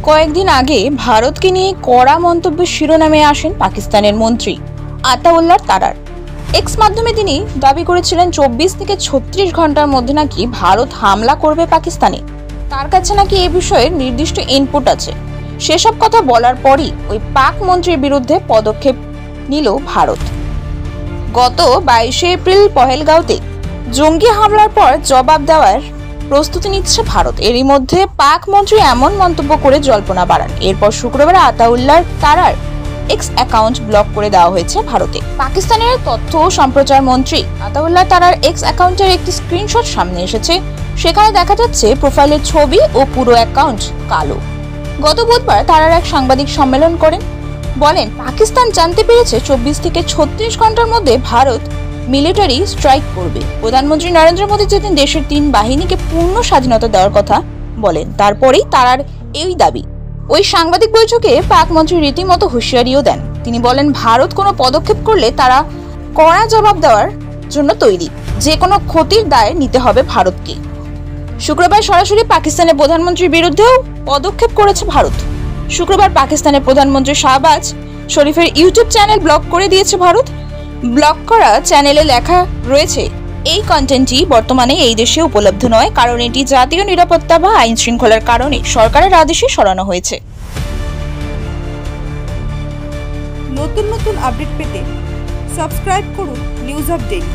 কয়েকদিন আগে ভারতকে নিয়ে কড়া মন্তব্যের শিরোনামে আসেন পাকিস্তানের মন্ত্রী আতাউল্লাহ তারার। এক্স মাধ্যমে তিনি দাবি করেছিলেন 24 থেকে 36 ঘন্টার মধ্যে নাকি ভারত হামলা করবে পাকিস্তানে। তার কাছে নাকি এ বিষয়ে নির্দিষ্ট ইনপুট আছে। সেসব কথা বলার পরই ওই পাক মন্ত্রীর বিরুদ্ধে পদক্ষেপ নিল ভারত। গত 22 এপ্রিল পহেলগাঁওতে জঙ্গি হামলার পর জবাব দেওয়ার প্রস্তুতি নিচ্ছে ভারত। এরই মধ্যে পাক মন্ত্রী এমন মন্তব্য করে জল্পনা বাড়ান। এরপর শুক্রবার আতাউল্লাহ তারার এক্স অ্যাকাউন্ট ব্লক করে দেওয়া হয়েছে ভারতে। পাকিস্তানের তথ্য ও সম্প্রচার মন্ত্রী আতাউল্লাহ তারার এক্স অ্যাকাউন্টের একটি স্ক্রিনশট সামনে এসেছে। সেখানে দেখা যাচ্ছে প্রোফাইলের ছবি ও পুরো অ্যাকাউন্ট কালো। গত বুধবার তারার এক সাংবাদিক সম্মেলন করেন, বলেন পাকিস্তান জানতে পেরেছে 24 থেকে 36 ঘন্টার মধ্যে ভারত মিলিটারি স্ট্রাইক করবে। প্রধানমন্ত্রী নরেন্দ্র মোদী যেদিন দেশের 3 বাহিনীকে পূর্ণ স্বাধীনতা দেওয়ার কথা বলেন, তারপরেই তারার এই দাবি। ওই সাংবাদিক বৈঠকে পাক মন্ত্রী রীতিমতো হুঁশিয়ারিও দেন। তিনি বলেন ভারত কোনো পদক্ষেপ করলে তারা কড়া জবাব দেওয়ার জন্য তৈরি। যে কোনো ক্ষতির দায় নিতে হবে ভারতকে। শুক্রবার সরাসরি পাকিস্তানের প্রধানমন্ত্রীর বিরুদ্ধেও পদক্ষেপ করেছে ভারত। শুক্রবার পাকিস্তানের প্রধানমন্ত্রী শাহবাজ শরীফের ইউটিউব চ্যানেল ব্লক করে দিয়েছে ভারত। ব্লক করা চ্যানেলে লেখা রয়েছে, এই কন্টেন্টটি বর্তমানে এই দেশে উপলব্ধ নয়, কারণ এটি জাতীয় নিরাপত্তা বা আইন শৃঙ্খলার কারণে সরকারের আদেশে সরানো হয়েছে। নতুন নতুন আপডেট পেতে সাবস্ক্রাইব করুন নিউজ আপডেট।